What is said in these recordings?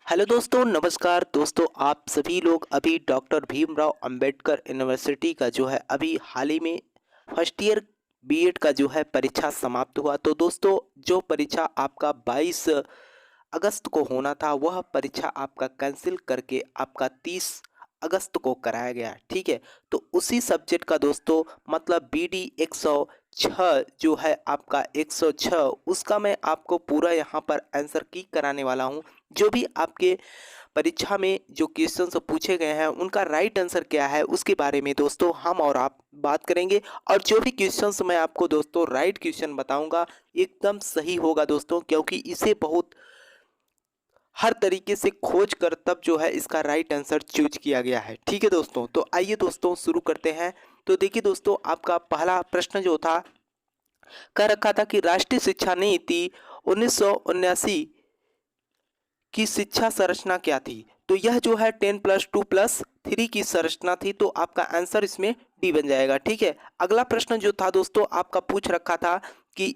Hello दोस्तों, नमस्कार दोस्तों। आप सभी लोग अभी डॉक्टर भीमराव अंबेडकर यूनिवर्सिटी का जो है अभी हाल ही में फर्स्ट ईयर बीएड का जो है परीक्षा समाप्त हुआ। तो दोस्तों, जो परीक्षा आपका 22 अगस्त को होना था वह परीक्षा आपका कैंसिल करके आपका 30 अगस्त को कराया गया। ठीक है, तो उसी सब्जेक्ट का दोस्तों मतलब बीडी 106 जो है आपका 106 उसका मैं आपको पूरा यहाँ पर आंसर की कराने वाला हूँ। जो भी आपके परीक्षा में जो क्वेश्चंस पूछे गए हैं उनका राइट आंसर क्या है उसके बारे में दोस्तों हम और आप बात करेंगे। और जो भी क्वेश्चंस मैं आपको दोस्तों राइट क्वेश्चन बताऊंगा एकदम सही होगा दोस्तों, क्योंकि इसे बहुत हर तरीके से खोज कर तब जो है इसका राइट आंसर चूज किया गया है। ठीक है दोस्तों, तो आइए दोस्तों शुरू करते हैं। तो देखिए दोस्तों, आपका पहला प्रश्न जो था कह रखा था कि राष्ट्रीय शिक्षा नीति 1979 की शिक्षा संरचना क्या थी। तो यह जो है 10+2+3 की संरचना थी। तो आपका आंसर इसमें डी बन जाएगा। ठीक है, अगला प्रश्न जो था दोस्तों आपका पूछ रखा था कि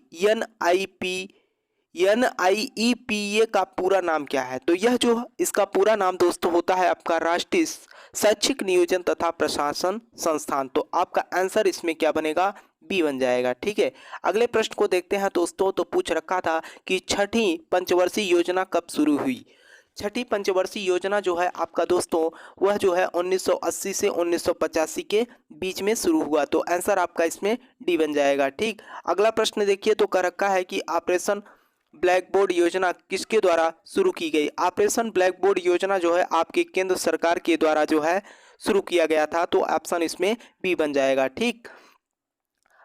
NIEPA का पूरा नाम क्या है। तो यह जो इसका पूरा नाम दोस्तों होता है आपका राष्ट्रीय शैक्षिक नियोजन तथा प्रशासन संस्थान। तो आपका आंसर इसमें क्या बनेगा, बी बन जाएगा। ठीक है, अगले प्रश्न को देखते हैं दोस्तों। तो पूछ रखा था कि छठी पंचवर्षीय योजना कब शुरू हुई। छठी पंचवर्षीय योजना जो है आपका दोस्तों वह जो है 1980 से 1985 के बीच में शुरू हुआ। तो आंसर आपका इसमें डी बन जाएगा। ठीक, अगला प्रश्न देखिए। तो कह रखा है कि ऑपरेशन ब्लैक बोर्ड योजना किसके द्वारा शुरू की गई। ऑपरेशन ब्लैक बोर्ड योजना जो है आपके केंद्र सरकार के द्वारा जो है शुरू किया गया था। तो ऑप्शन इसमें बी बन जाएगा। ठीक,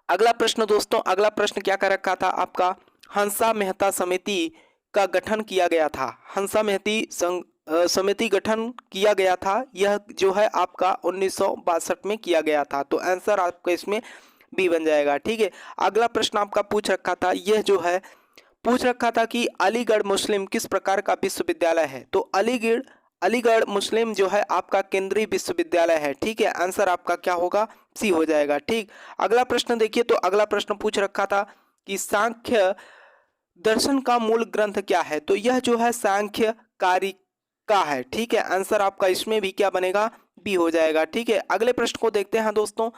अगला प्रश्न दोस्तों, अगला प्रश्न क्या कर रखा था आपका हंसा मेहता समिति का गठन किया गया था। हंसा मेहती समिति गठन किया गया था, यह जो है आपका 1962 में किया गया था। तो आंसर आपका इसमें बी बन जाएगा। ठीक है, अगला प्रश्न आपका पूछ रखा था, यह जो है पूछ रखा था कि अलीगढ़ मुस्लिम किस प्रकार का विश्वविद्यालय है। तो अलीगढ़ अलीगढ़ मुस्लिम जो है आपका केंद्रीय विश्वविद्यालय है। ठीक है, आंसर आपका क्या होगा, सी हो जाएगा। ठीक, अगला प्रश्न देखिए। तो अगला प्रश्न पूछ रखा था कि सांख्य दर्शन का मूल ग्रंथ क्या है। तो यह जो है सांख्य कारिका है। ठीक है, आंसर आपका इसमें भी क्या बनेगा, बी हो जाएगा। ठीक है, अगले प्रश्न को देखते हैं दोस्तों।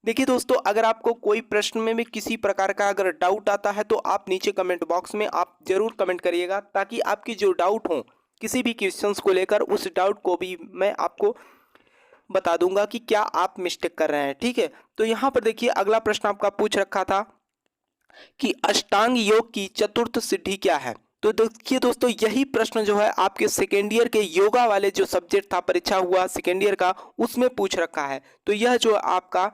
देखिए दोस्तों, अगर आपको कोई प्रश्न में भी किसी प्रकार का अगर डाउट आता है तो आप नीचे कमेंट बॉक्स में आप जरूर कमेंट करिएगा, ताकि आपकी जो डाउट हो किसी भी क्वेश्चंस को लेकर उस डाउट को भी मैं आपको बता दूंगा कि क्या आप मिस्टेक कर रहे हैं। ठीक है, तो यहाँ पर देखिए अगला प्रश्न आपका पूछ रखा था कि अष्टांग योग की चतुर्थ सिद्धि क्या है। तो देखिए दोस्तों, यही प्रश्न जो है आपके सेकेंड ईयर के योगा वाले जो सब्जेक्ट था परीक्षा हुआ सेकेंड ईयर का उसमें पूछ रखा है। तो यह जो आपका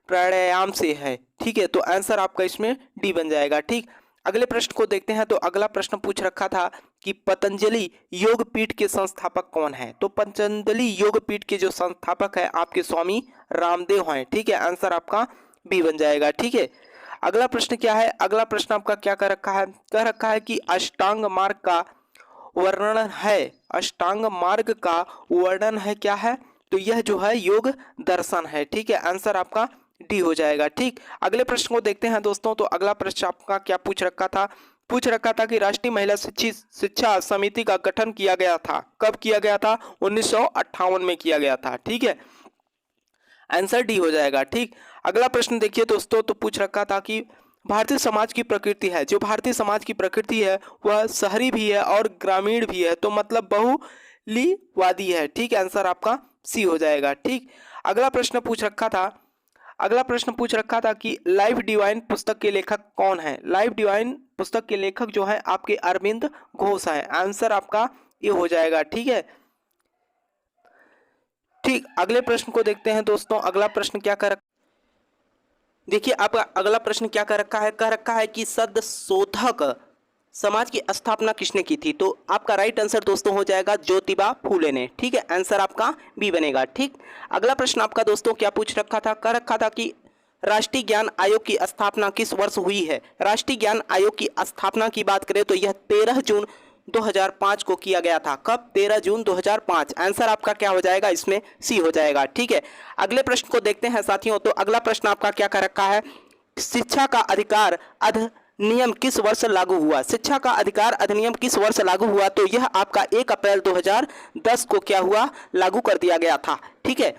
प्राणायाम से है। ठीक है, तो आंसर आपका इसमें डी बन जाएगा। ठीक, अगले प्रश्न को देखते हैं। तो अगला प्रश्न पूछ रखा था कि पतंजलि योग पीठ के संस्थापक कौन है। तो पतंजलि योग पीठ के जो संस्थापक है आपके स्वामी रामदेव हैं। ठीक है, आंसर आपका बी बन जाएगा। ठीक है, अगला प्रश्न क्या है, अगला प्रश्न आपका क्या कर रखा है, कह रखा है कि अष्टांग मार्ग का वर्णन है। अष्टांग मार्ग का वर्णन है क्या है। तो यह जो है योग दर्शन है। ठीक है, आंसर आपका डी हो जाएगा। ठीक, अगले प्रश्न को देखते हैं दोस्तों। तो अगला प्रश्न आपका क्या पूछ रखा था, पूछ रखा था कि राष्ट्रीय महिला शिक्षा समिति का गठन किया गया था, कब किया गया था, 1958 में किया गया था। ठीक है, आंसर डी हो जाएगा। ठीक, अगला प्रश्न देखिए दोस्तों। तो पूछ रखा था कि भारतीय समाज की प्रकृति है, जो भारतीय समाज की प्रकृति है वह शहरी भी है और ग्रामीण भी है, तो मतलब बहुलीवादी है। ठीक, आंसर आपका सी हो जाएगा। ठीक, अगला प्रश्न पूछ रखा था, अगला प्रश्न पूछ रखा था कि लाइफ डिवाइन पुस्तक के लेखक कौन है। लाइफ डिवाइन पुस्तक के लेखक जो है आपके अरविंद घोष हैं। आंसर आपका ये हो जाएगा। ठीक है, ठीक, अगले प्रश्न को देखते हैं दोस्तों। अगला प्रश्न क्या कर, देखिए आपका अगला प्रश्न क्या कर रखा है, कह रखा है कि सद शोधक समाज की स्थापना किसने की थी। तो आपका राइट आंसर दोस्तों हो जाएगा ज्योतिबा फूले ने। ठीक है, आंसर आपका बी बनेगा। ठीक, अगला प्रश्न आपका दोस्तों क्या पूछ रखा था, कह रखा था कि राष्ट्रीय ज्ञान आयोग की स्थापना किस वर्ष हुई है। राष्ट्रीय ज्ञान आयोग की स्थापना की बात करें तो यह 13 जून 2005 को किया गया था। कब, 13 जून 2005। आंसर आपका क्या हो जाएगा, इसमें सी हो जाएगा। ठीक है, अगले प्रश्न को देखते हैं साथियों। तो अगला प्रश्न आपका क्या कर रखा है, शिक्षा का अधिकार नियम किस वर्ष लागू हुआ? शिक्षा का अधिकार अधिनियम किस वर्ष लागू हुआ? तो यह आपका 1 अप्रैल 2010 को क्या हुआ? लागू कर दिया गया था। ठीक है,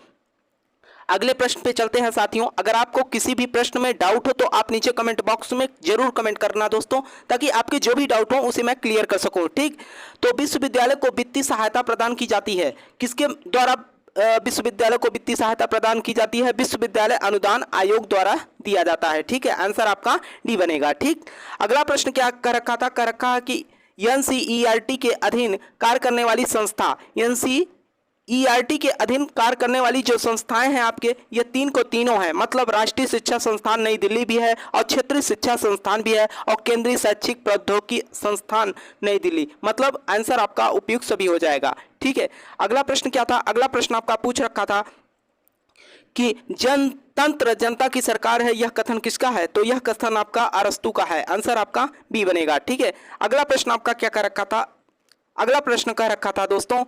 अगले प्रश्न पे चलते हैं साथियों। अगर आपको किसी भी प्रश्न में डाउट हो तो आप नीचे कमेंट बॉक्स में जरूर कमेंट करना दोस्तों, ताकि आपके जो भी डाउट हो उसे मैं क्लियर कर सकूं। ठीक, तो विश्वविद्यालय को वित्तीय सहायता प्रदान की जाती है किसके द्वारा? विश्वविद्यालय को वित्तीय सहायता प्रदान की जाती है विश्वविद्यालय अनुदान आयोग द्वारा दिया जाता है। ठीक है, आंसर आपका डी बनेगा। ठीक, अगला प्रश्न क्या कर रखा था? कर रखा है कि एनसीईआरटी के अधीन कार्य करने वाली संस्था, एनसीईआरटी के अधीन कार्य करने वाली जो संस्थाएं हैं आपके, ये तीन को तीनों हैं, मतलब राष्ट्रीय शिक्षा संस्थान नई दिल्ली भी है और क्षेत्रीय शिक्षा संस्थान भी है और केंद्रीय शैक्षिक प्रौद्योगिकी संस्थान नई दिल्ली, मतलब आंसर आपका उपयुक्त सभी हो जाएगा। ठीक है, अगला प्रश्न क्या था? अगला प्रश्न आपका पूछ रखा था कि जनतंत्र जनता की सरकार है, यह कथन किसका है? तो यह कथन आपका अरस्तू का है, आंसर आपका बी बनेगा। ठीक है, अगला प्रश्न आपका क्या कर रखा था? अगला प्रश्न कह रखा था दोस्तों,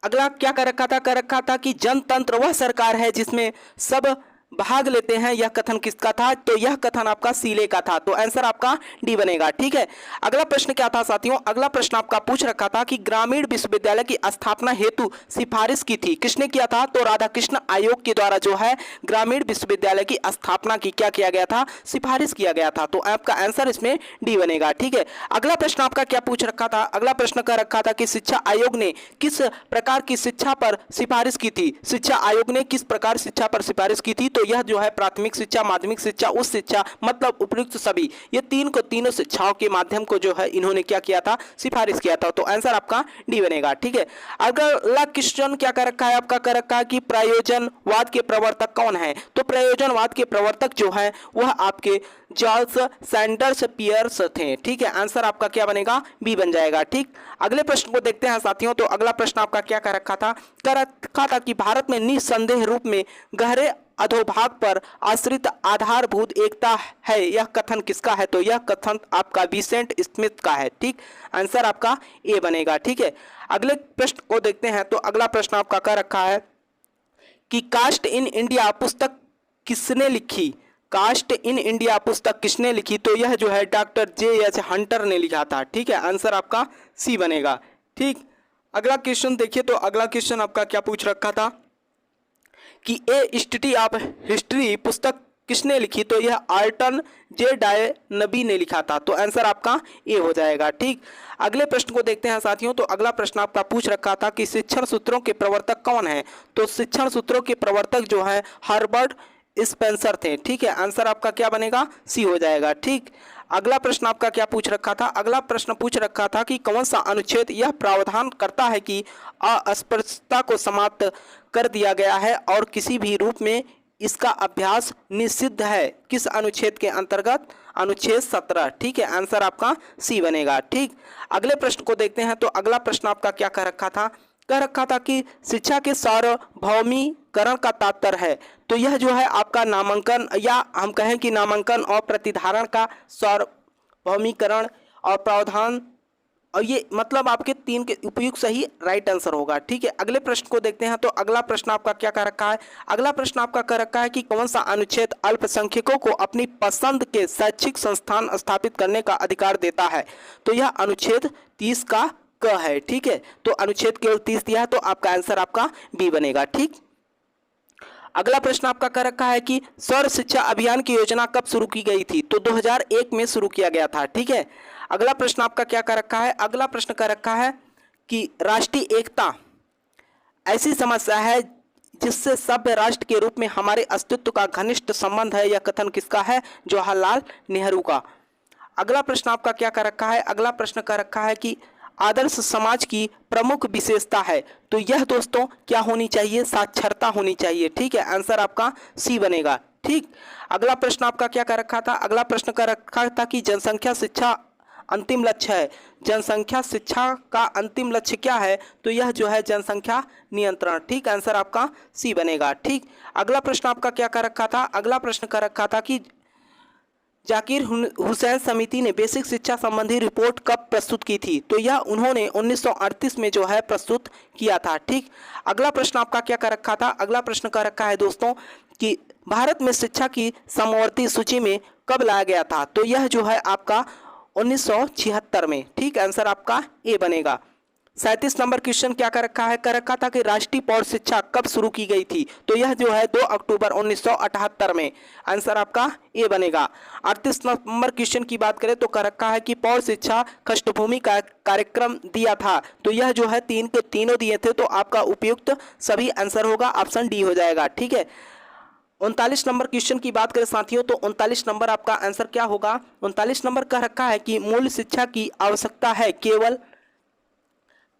अगला क्या कर रखा था? कर रखा था कि जनतंत्र वह सरकार है जिसमें सब भाग लेते हैं, यह कथन किसका था? तो यह कथन आपका सीले का था, तो आंसर आपका डी बनेगा। ठीक है, अगला प्रश्न क्या था साथियों? अगला प्रश्न आपका पूछ रखा था कि ग्रामीण विश्वविद्यालय की स्थापना हेतु सिफारिश की थी, किसने किया था? तो राधाकृष्ण आयोग के द्वारा जो है ग्रामीण विश्वविद्यालय की स्थापना की क्या किया गया था? सिफारिश किया गया था, तो आपका आंसर इसमें डी बनेगा। ठीक है, अगला प्रश्न आपका क्या पूछ रखा था? अगला प्रश्न कर रखा था कि शिक्षा आयोग ने किस प्रकार की शिक्षा पर सिफारिश की थी? शिक्षा आयोग ने किस प्रकार शिक्षा पर सिफारिश की थी? तो यह जो है प्राथमिक शिक्षा, माध्यमिक शिक्षा, उच्च शिक्षा, मतलब उपयुक्त सभी, ये तीन को तीनों शिक्षाओं के माध्यम को जो है इन्होंने क्या किया था? सिफारिश किया था, तो आंसर आपका डी बनेगा। ठीक है, अगला क्वेश्चन क्या कर रखा है? आपका कर रखा है कि प्रयोजनवाद के प्रवर्तक कौन है? तो प्रयोजनवाद के प्रवर्तक जो है वह आपके जॉर्ज सैंडर्स पियर्स थे। ठीक है, आंसर आपका क्या बनेगा? बी बन जाएगा। ठीक, अगले प्रश्न को देखते हैं साथियों। तो अगला प्रश्न आपका क्या कर रखा था? कर रखा था कि भारत में निस्संदेह रूप में गहरे अधोभाग पर आश्रित आधारभूत एकता है, यह कथन किसका है? तो यह कथन आपका विसेंट स्मिथ का है। ठीक, आंसर आपका ए बनेगा। ठीक है, अगले प्रश्न को देखते हैं। तो अगला प्रश्न आपका कर रखा है कि कास्ट इन इंडिया पुस्तक किसने लिखी? कास्ट इन इंडिया पुस्तक किसने लिखी? तो यह जो है डॉक्टर जे.एच. हंटर ने लिखा था। ठीक है, आंसर आपका सी बनेगा। ठीक, अगला क्वेश्चन देखिए। तो अगला क्वेश्चन आपका क्या पूछ रखा था कि ए हिस्ट्री ऑफ हिस्ट्री पुस्तक किसने लिखी? तो यह आर्टन जे डायनबी ने लिखा था, तो आंसर आपका ए हो जाएगा। ठीक, अगले प्रश्न को देखते हैं साथियों। तो अगला प्रश्न आपका पूछ रखा था कि शिक्षण सूत्रों के प्रवर्तक कौन है? तो शिक्षण सूत्रों के प्रवर्तक जो है हर्बर्ट स्पेंसर थे। ठीक है, आंसर आपका क्या बनेगा? सी हो जाएगा। ठीक, अगला प्रश्न आपका क्या पूछ रखा था? अगला प्रश्न पूछ रखा था कि कौन सा अनुच्छेद यह प्रावधान करता है कि अस्पृश्यता को समाप्त कर दिया गया है और किसी भी रूप में इसका अभ्यास निषिद्ध है? किस अनुच्छेद के अंतर्गत? अनुच्छेद 17। ठीक है, आंसर आपका सी बनेगा। ठीक, अगले प्रश्न को देखते हैं। तो अगला प्रश्न आपका क्या कह रखा था? कह रखा था कि शिक्षा के सार्वभौमीकरण का तात्पर्य है, तो यह जो है आपका नामांकन, या हम कहें कि नामांकन और प्रतिधारण का सार्वभौमीकरण और प्रावधान, और ये मतलब आपके तीन के उपयुक्त सही राइट आंसर होगा। ठीक है, अगले प्रश्न को देखते हैं। तो अगला प्रश्न आपका क्या कह रखा है? अगला प्रश्न आपका कह रखा है कि कौन सा अनुच्छेद अल्पसंख्यकों को अपनी पसंद के शैक्षिक संस्थान स्थापित करने का अधिकार देता है? तो यह अनुच्छेद 30 का क है। ठीक है, तो अनुच्छेद केवल 30 दिया है, तो आपका आंसर आपका बी बनेगा। ठीक, अगला प्रश्न आपका कह रखा है कि सर्व शिक्षा अभियान की योजना कब शुरू की गई थी? तो 2001 में शुरू किया गया था। ठीक है, अगला प्रश्न आपका क्या कह रखा है? अगला प्रश्न कह रखा है कि राष्ट्रीय एकता ऐसी समस्या है जिससे सभ्य राष्ट्र के रूप में हमारे अस्तित्व का घनिष्ठ संबंध है, यह कथन किसका है? जवाहरलाल नेहरू का। अगला प्रश्न आपका क्या कह रखा है? अगला प्रश्न कह रखा है कि आदर्श समाज की प्रमुख विशेषता है, तो यह दोस्तों क्या होनी चाहिए? साक्षरता होनी चाहिए। ठीक है, आंसर आपका सी बनेगा। ठीक, अगला प्रश्न आपका क्या कर रखा था? अगला प्रश्न कर रखा था कि जनसंख्या शिक्षा अंतिम लक्ष्य है। जनसंख्या शिक्षा का अंतिम लक्ष्य क्या है? तो यह जो है जनसंख्या नियंत्रण। ठीक, आंसर आपका सी बनेगा। ठीक, अगला प्रश्न आपका क्या कर रखा था? अगला प्रश्न कर रखा था कि जाकिर हुसैन समिति ने बेसिक शिक्षा संबंधी रिपोर्ट कब प्रस्तुत की थी? तो यह उन्होंने 1938 में जो है प्रस्तुत किया था। ठीक, अगला प्रश्न आपका क्या कर रखा था? अगला प्रश्न कर रखा है दोस्तों कि भारत में शिक्षा की समवर्ती सूची में कब लाया गया था? तो यह जो है आपका 1976 में। ठीक, आंसर आपका ए बनेगा। 37 नंबर क्वेश्चन क्या कर रखा है? कर रखा था कि राष्ट्रीय प्रौढ़ शिक्षा कब शुरू की गई थी? तो यह जो है 2 अक्टूबर 1978 में। आंसर आपका ए बनेगा। 38 नंबर क्वेश्चन की बात करें तो कर रखा है कि प्रौढ़ शिक्षा कष्टभूमि का कार्यक्रम दिया था। तो यह जो है 3 के तीनों दिए थे, तो आपका उपयुक्त सभी आंसर होगा, ऑप्शन डी हो जाएगा। ठीक है, 39 नंबर क्वेश्चन की बात करें साथियों तो 39 नंबर आपका आंसर क्या होगा? 39 नंबर कह रखा है कि मूल शिक्षा की आवश्यकता है केवल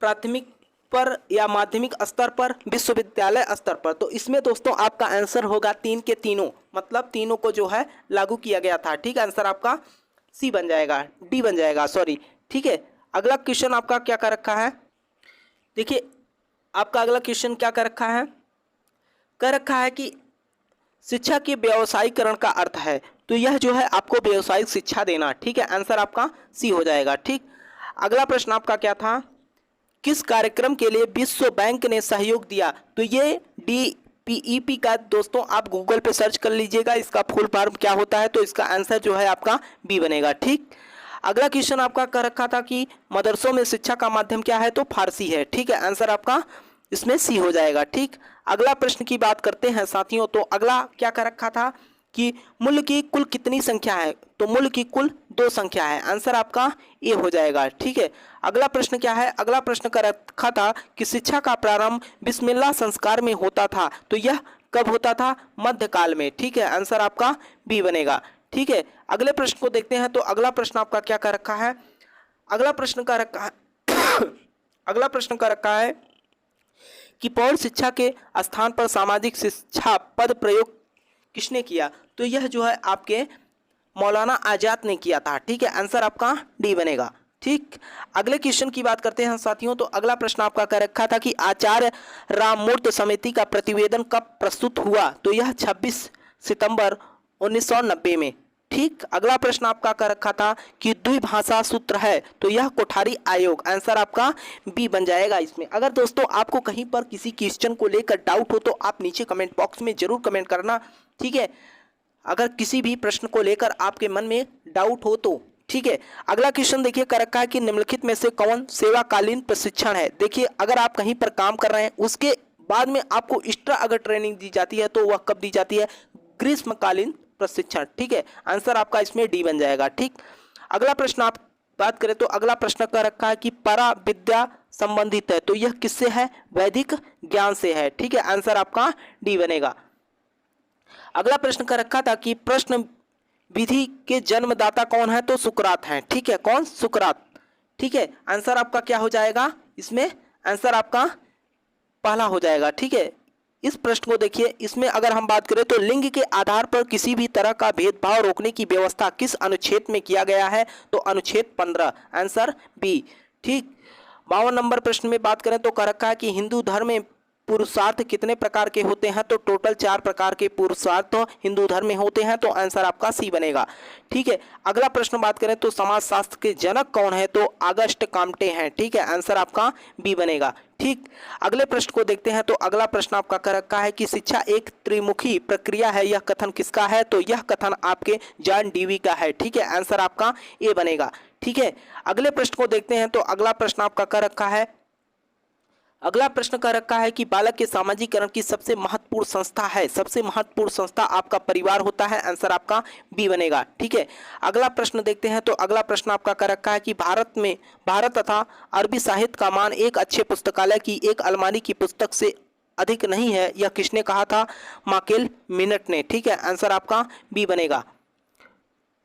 प्राथमिक पर या माध्यमिक स्तर पर, विश्वविद्यालय स्तर पर। तो इसमें दोस्तों आपका आंसर होगा 3 के तीनों, मतलब तीनों को जो है लागू किया गया था। ठीक, आंसर आपका सी बन जाएगा, डी बन जाएगा, सॉरी। ठीक है, अगला क्वेश्चन आपका क्या कर रखा है? देखिए आपका अगला क्वेश्चन क्या कर रखा है? कर रखा है कि शिक्षा के व्यावसायीकरण का अर्थ है। तो यह जो है आपको व्यावसायिक शिक्षा देना। ठीक है, आंसर आपका सी हो जाएगा। ठीक, अगला प्रश्न आपका क्या था? किस कार्यक्रम के लिए विश्व बैंक ने सहयोग दिया? तो ये DPEP का दोस्तों आप गूगल पे सर्च कर लीजिएगा, इसका फुल फॉर्म क्या होता है, तो इसका आंसर जो है आपका बी बनेगा। ठीक, अगला क्वेश्चन आपका कर रखा था कि मदरसों में शिक्षा का माध्यम क्या है? तो फारसी है। ठीक है, आंसर आपका इसमें सी हो जाएगा। ठीक, अगला प्रश्न की बात करते हैं साथियों, तो अगला क्या कर रखा था कि मूल्य की कुल कितनी संख्या है? तो मूल्य की कुल 2 संख्या है, आंसर आपका ए हो जाएगा। ठीक है, अगला प्रश्न क्या है? अगला प्रश्न कर रखा था कि शिक्षा का प्रारंभ बिस्मिल्लाह संस्कार में होता था। तो यह कब होता था? मध्यकाल में। ठीक है, आंसर आपका बी बनेगा। ठीक है, अगले प्रश्न को देखते हैं, तो अगला प्रश्न आपका क्या कर रखा है? अगला प्रश्न का रखा है अगला प्रश्न का रखा है कि प्रौढ़ शिक्षा के स्थान पर सामाजिक शिक्षा पद प्रयोग किसने किया? तो यह जो है आपके मौलाना आजाद ने किया था। ठीक है, आंसर आपका डी बनेगा। ठीक, अगले क्वेश्चन की बात करते हैं साथियों, तो अगला प्रश्न आपका कर रखा था कि आचार्य राममूर्त समिति का प्रतिवेदन कब प्रस्तुत हुआ? तो यह 26 सितंबर 1990 में। ठीक, अगला प्रश्न आपका कर रखा था कि द्विभाषा सूत्र है। तो यह कोठारी आयोग, आंसर आपका बी बन जाएगा इसमें। अगर दोस्तों आपको कहीं पर किसी क्वेश्चन को लेकर डाउट हो तो आप नीचे कमेंट बॉक्स में जरूर कमेंट करना। ठीक है, अगर किसी भी प्रश्न को लेकर आपके मन में डाउट हो तो। ठीक है, अगला क्वेश्चन देखिए कर रखा है कि निम्नलिखित में से कौन सेवाकालीन प्रशिक्षण है? देखिए अगर आप कहीं पर काम कर रहे हैं उसके बाद में आपको एक्स्ट्रा अगर ट्रेनिंग दी जाती है तो वह कब दी जाती है? ग्रीष्मकालीन प्रशिक्षण। ठीक है, आंसर आपका इसमें डी बन जाएगा। ठीक, अगला प्रश्न आप बात करें तो अगला प्रश्न कर रखा है कि परा विद्या संबंधित है। तो यह किससे है? वैदिक ज्ञान से है। ठीक है, आंसर आपका डी बनेगा। अगला प्रश्न कर रखा था कि प्रश्न विधि के जन्मदाता कौन है? तो सुकरात हैं। ठीक है, कौन? सुकरात। ठीक है, आंसर आपका क्या हो जाएगा इसमें? आंसर आपका पहला हो जाएगा। ठीक है, इस प्रश्न को देखिए, इसमें अगर हम बात करें तो लिंग के आधार पर किसी भी तरह का भेदभाव रोकने की व्यवस्था किस अनुच्छेद में किया गया है? तो अनुच्छेद 15, आंसर बी। ठीक, 52 नंबर प्रश्न में बात करें तो कह रखा है कि हिंदू धर्म में पुरुषार्थ कितने प्रकार के होते हैं? तो टोटल 4 प्रकार के पुरुषार्थ हिंदू धर्म में होते हैं। तो आंसर आपका सी बनेगा। ठीक है, अगला प्रश्न बात करें तो समाजशास्त्र के जनक कौन है? तो अगस्ट काम्टे हैं। ठीक है, आंसर आपका बी बनेगा। ठीक, अगले प्रश्न को देखते हैं, तो अगला प्रश्न आपका कर रखा है कि शिक्षा एक त्रिमुखी प्रक्रिया है, यह कथन किसका है? तो यह कथन आपके जॉन डीवी का है। ठीक है, आंसर आपका ए बनेगा। ठीक है, अगले प्रश्न को देखते हैं, तो अगला प्रश्न आपका कर रखा है, अगला प्रश्न कर रखा है कि बालक के सामाजिकरण की सबसे महत्वपूर्ण संस्था है। सबसे महत्वपूर्ण संस्था आपका परिवार होता है, आंसर आपका बी बनेगा। ठीक है, अगला प्रश्न देखते हैं, तो अगला प्रश्न आपका कर रखा है कि भारत तथा अरबी साहित्य का मान एक अच्छे पुस्तकालय की एक अलमारी की पुस्तक से अधिक नहीं है, यह किसने कहा था? माइकल मिनट ने। ठीक है, आंसर आपका बी बनेगा।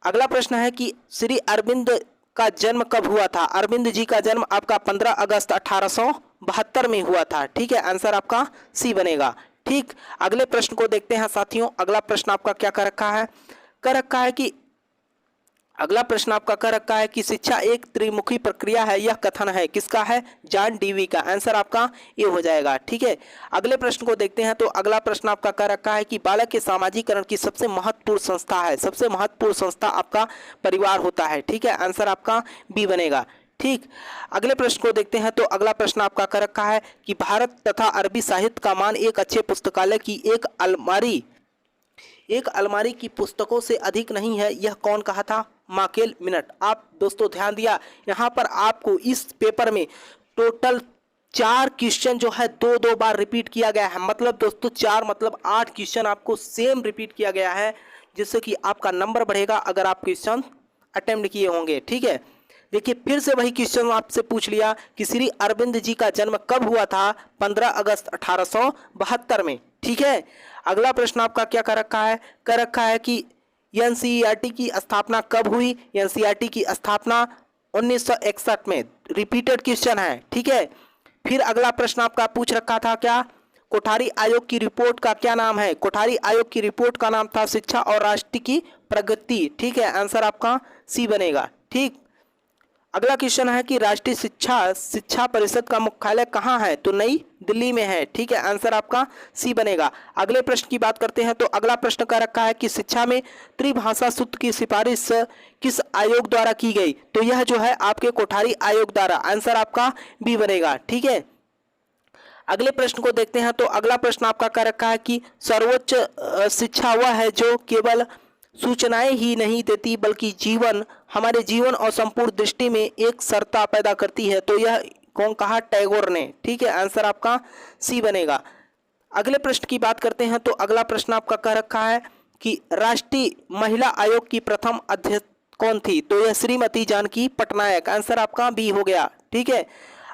अगला प्रश्न है कि श्री अरविंद का जन्म कब हुआ था? अरविंद जी का जन्म आपका 15 अगस्त 1872 में हुआ था। ठीक है, आंसर आपका सी बनेगा। ठीक, अगले प्रश्न को देखते हैं साथियों, अगला प्रश्न आपका क्या कर रखा है? कर रखा है कि अगला प्रश्न आपका कर रखा है कि शिक्षा एक त्रिमुखी प्रक्रिया है, यह कथन है किसका है? जॉन डीवी का। आंसर आपका ये हो जाएगा। ठीक है, अगले प्रश्न को देखते हैं, तो अगला प्रश्न आपका कर रखा है कि बालक के सामाजिकरण की सबसे महत्वपूर्ण संस्था है। सबसे महत्वपूर्ण संस्था आपका परिवार होता है। ठीक है, आंसर आपका बी बनेगा। ठीक, अगले प्रश्न को देखते हैं, तो अगला प्रश्न आपका कर रखा है कि भारत तथा अरबी साहित्य का मान एक अच्छे पुस्तकालय की एक अलमारी एक अलमारी की पुस्तकों से अधिक नहीं है, यह कौन कहा था? Michael minute. आप दोस्तों ध्यान दिया, यहाँ पर आपको इस पेपर में टोटल 4 क्वेश्चन जो है दो दो बार रिपीट किया गया है। मतलब दोस्तों 4 मतलब 8 क्वेश्चन आपको सेम रिपीट किया गया है, जिससे कि आपका नंबर बढ़ेगा अगर आप क्वेश्चन अटेम्प्ट किए होंगे। ठीक है, देखिए फिर से वही क्वेश्चन आपसे पूछ लिया कि श्री अरविंद जी का जन्म कब हुआ था? 15 अगस्त 1872 में। ठीक है, अगला प्रश्न आपका क्या कर रखा है? कर रखा है कि एनसीईआरटी की स्थापना कब हुई? एनसीईआरटी की स्थापना 1961 में। रिपीटेड क्वेश्चन है। ठीक है, फिर अगला प्रश्न आपका पूछ रखा था क्या? कोठारी आयोग की रिपोर्ट का क्या नाम है? कोठारी आयोग की रिपोर्ट का नाम था शिक्षा और राष्ट्र की प्रगति। ठीक है, आंसर आपका सी बनेगा। ठीक, अगला क्वेश्चन है कि राष्ट्रीय शिक्षा परिषद का मुख्यालय कहाँ है? तो नई दिल्ली में है। ठीक है, आंसर आपका सी बनेगा। अगले प्रश्न की बात करते हैं तो अगला प्रश्न का रखा है कि शिक्षा में त्रिभाषा सूत्र की सिफारिश किस आयोग द्वारा की गई? तो यह जो है आपके कोठारी आयोग द्वारा। आंसर आपका बी बनेगा। ठीक है, अगले प्रश्न को देखते हैं तो अगला प्रश्न आपका क्या रखा है कि सर्वोच्च शिक्षा वह है जो केवल सूचनाएं ही नहीं देती बल्कि हमारे जीवन और संपूर्ण दृष्टि में एक सरता पैदा करती है। तो यह कौन कहा? टैगोर ने। ठीक है, आंसर आपका सी बनेगा। अगले प्रश्न की बात करते हैं तो अगला प्रश्न आपका कह रखा है कि राष्ट्रीय महिला आयोग की प्रथम अध्यक्ष कौन थी? तो यह श्रीमती जानकी पटनायक। आंसर आपका बी हो गया। ठीक है,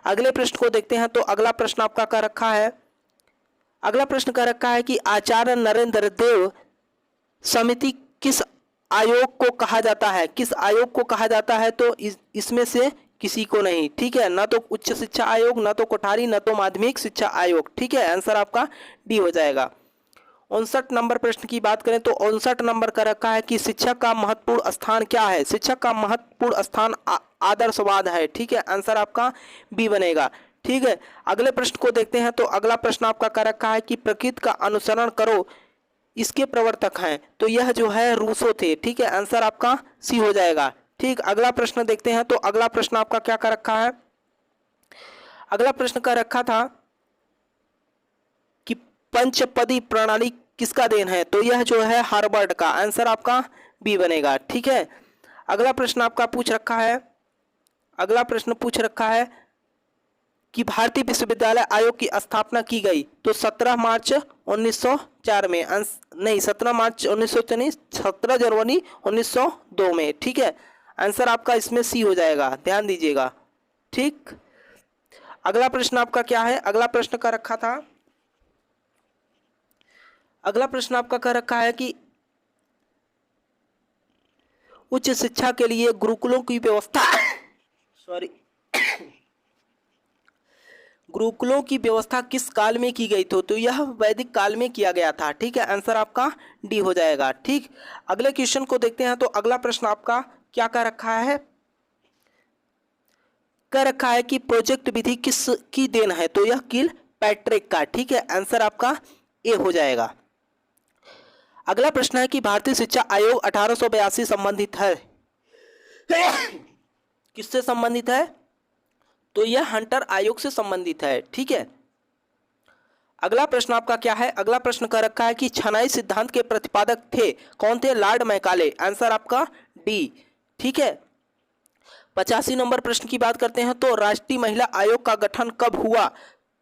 अगले प्रश्न को देखते हैं तो अगला प्रश्न आपका कह रखा है, अगला प्रश्न कह रखा है कि आचार्य नरेंद्र देव समिति किस आयोग को कहा जाता है? किस आयोग को कहा जाता है? तो इसमें से किसी को नहीं। ठीक है, ना तो उच्च शिक्षा आयोग, ना तो कोठारी, ना तो माध्यमिक शिक्षा आयोग। ठीक है, आंसर आपका डी हो जाएगा। 59 नंबर प्रश्न की बात करें तो 59 नंबर का रखा है कि शिक्षक का महत्वपूर्ण स्थान क्या है? शिक्षक का महत्वपूर्ण स्थान आदर्शवाद है। ठीक है, आंसर आपका बी बनेगा। ठीक है, अगले प्रश्न को देखते हैं तो अगला प्रश्न आपका क्या रखा है कि प्रकृति का अनुसरण करो इसके प्रवर्तक हैं? तो यह जो है रूसो थे। ठीक है, आंसर आपका सी हो जाएगा। ठीक, अगला प्रश्न देखते हैं तो अगला प्रश्न आपका क्या कर रखा है? अगला प्रश्न का रखा था कि पंचपदी प्रणाली किसका देन है? तो यह जो है हार्वर्ड का। आंसर आपका बी बनेगा। ठीक है, अगला प्रश्न आपका पूछ रखा है, अगला प्रश्न पूछ रखा है कि भारतीय विश्वविद्यालय आयोग की स्थापना की गई? तो 17 मार्च 1904 में। नहीं, 17 मार्च 1904 नहीं, 17 जनवरी 1902 में। ठीक है, आंसर आपका इसमें सी हो जाएगा, ध्यान दीजिएगा। ठीक, अगला प्रश्न आपका क्या है? अगला प्रश्न का रखा था, अगला प्रश्न आपका कह रखा है कि उच्च शिक्षा के लिए गुरुकुलों की व्यवस्था सॉरी गुरुकुलों की व्यवस्था किस काल में की गई थी? तो यह वैदिक काल में किया गया था। ठीक है, आंसर आपका डी हो जाएगा। ठीक, अगले क्वेश्चन को देखते हैं तो अगला प्रश्न आपका क्या कह रखा है? कह रखा है कि प्रोजेक्ट विधि किस की देन है? तो यह किल पैट्रिक का। ठीक है, आंसर आपका ए हो जाएगा। अगला प्रश्न है कि भारतीय शिक्षा आयोग 1882 संबंधित है किससे संबंधित है? तो यह हंटर आयोग से संबंधित है। ठीक है, अगला प्रश्न आपका क्या है? अगला प्रश्न कह रखा है कि छनाई सिद्धांत के प्रतिपादक थे कौन थे? Lord Macaulay. आंसर आपका डी। ठीक है, 85 नंबर प्रश्न की बात करते हैं तो राष्ट्रीय महिला आयोग का गठन कब हुआ?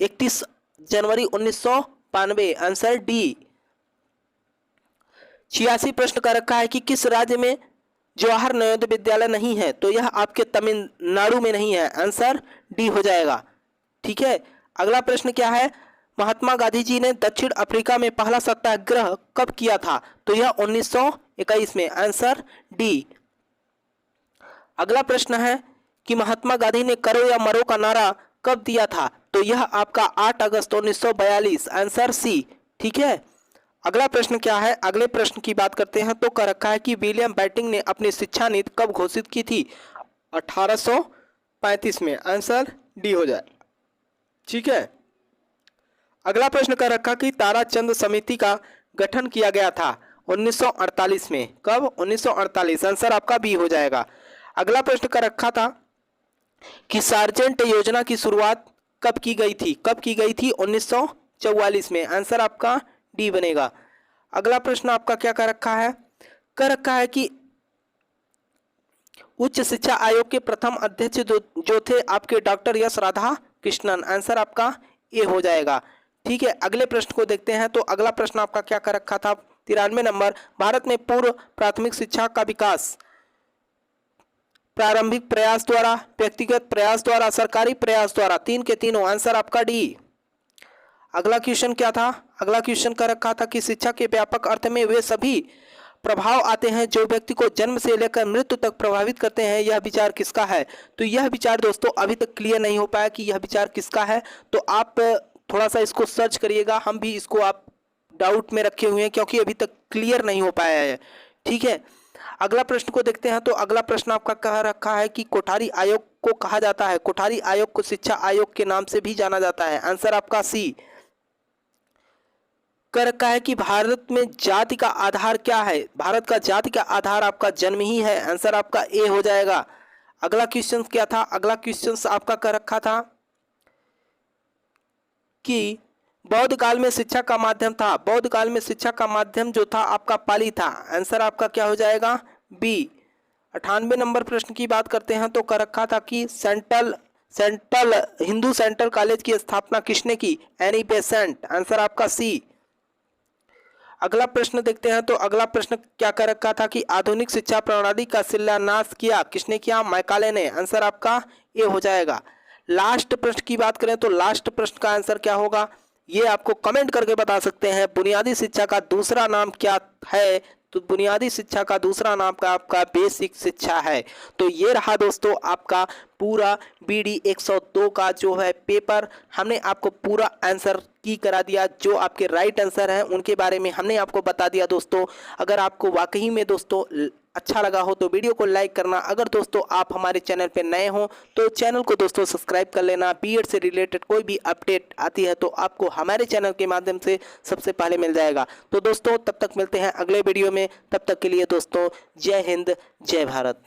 31 जनवरी 1992। Answer D. 86 प्रश्न का रखा है कि किस राज्य में जवाहर नवोदय विद्यालय नहीं है? तो यह आपके तमिलनाडु में नहीं है। आंसर डी हो जाएगा। ठीक है, अगला प्रश्न क्या है? महात्मा गांधी जी ने दक्षिण अफ्रीका में पहला सत्याग्रह कब किया था? तो यह 1921 में। Answer D. अगला प्रश्न है कि महात्मा गांधी ने करो या मरो का नारा कब दिया था? तो यह आपका 8 अगस्त 1942। Answer C. ठीक है, अगला प्रश्न क्या है? अगले प्रश्न की बात करते हैं तो कह रखा है कि विलियम बेंटिंक ने अपनी शिक्षा नीति कब घोषित की थी? 1835 में। आंसर डी हो जाए। ठीक है, अगला प्रश्न कह रखा कि ताराचंद समिति का गठन किया गया था 1948 में। कब? 1948। आंसर आपका बी हो जाएगा। अगला प्रश्न कह रखा था कि सार्जेंट योजना की शुरुआत कब की गई थी? कब की गई थी? 1944 में। आंसर आपका डी बनेगा। अगला प्रश्न आपका क्या कर रखा है कि उच्च शिक्षा आयोग के प्रथम अध्यक्ष जो थे आपके doctor S Radha Krishnan. Answer आपका ए हो जाएगा। ठीक है, अगले प्रश्न को देखते हैं। तो अगला प्रश्न आपका क्या कर रखा था, 93 नंबर, भारत में पूर्व प्राथमिक शिक्षा का विकास प्रारंभिक प्रयास द्वारा, व्यक्तिगत प्रयास द्वारा, सरकारी प्रयास द्वारा, तीन के तीनों। आंसर आपका डी। अगला क्वेश्चन क्या था, अगला क्वेश्चन कर रखा था कि शिक्षा के व्यापक अर्थ में वे सभी प्रभाव आते हैं जो व्यक्ति को जन्म से लेकर मृत्यु तक प्रभावित करते हैं। यह विचार किसका है? तो यह विचार दोस्तों अभी तक क्लियर नहीं हो पाया कि यह विचार किसका है, तो आप थोड़ा सा इसको सर्च करिएगा। हम भी इसको आप डाउट में रखे हुए हैं क्योंकि अभी तक क्लियर नहीं हो पाया है। ठीक है, अगला प्रश्न को देखते हैं। तो अगला प्रश्न आपका कह रखा है कि कोठारी आयोग को कहा जाता है, कोठारी आयोग को शिक्षा आयोग के नाम से भी जाना जाता है। आंसर आपका सी। कर रखा है कि भारत में जाति का आधार क्या है? भारत का जाति का आधार आपका जन्म ही है। आंसर आपका ए हो जाएगा। अगला क्वेश्चन क्या था, अगला क्वेश्चन आपका कर रखा था कि बौद्ध काल में शिक्षा का माध्यम था, बौद्ध काल में शिक्षा का माध्यम जो था आपका पाली था। आंसर आपका क्या हो जाएगा? बी। 98 नंबर प्रश्न की बात करते हैं। तो कर रखा था कि सेंट्रल हिंदू सेंट्रल कॉलेज की स्थापना किसने की? Annie Besant. आंसर आपका सी। अगला प्रश्न देखते हैं। तो अगला प्रश्न क्या कर रखा था कि आधुनिक शिक्षा प्रणाली का शिलान्यास किया किसने किया? मैकाले ने। आंसर आपका ए हो जाएगा। लास्ट प्रश्न की बात करें तो लास्ट प्रश्न का आंसर क्या होगा ये आपको कमेंट करके बता सकते हैं। बुनियादी शिक्षा का दूसरा नाम क्या है? तो बुनियादी शिक्षा का दूसरा नाम का आपका बेसिक शिक्षा है। तो ये रहा दोस्तों आपका पूरा BD 102 का जो है पेपर। हमने आपको पूरा आंसर की करा दिया, जो आपके राइट आंसर हैं उनके बारे में हमने आपको बता दिया दोस्तों। अगर आपको वाकई में दोस्तों अच्छा लगा हो तो वीडियो को लाइक करना। अगर दोस्तों आप हमारे चैनल पे नए हो तो चैनल को दोस्तों सब्सक्राइब कर लेना। बीएड से रिलेटेड कोई भी अपडेट आती है तो आपको हमारे चैनल के माध्यम से सबसे पहले मिल जाएगा। तो दोस्तों तब तक मिलते हैं अगले वीडियो में, तब तक के लिए दोस्तों जय हिंद जय भारत।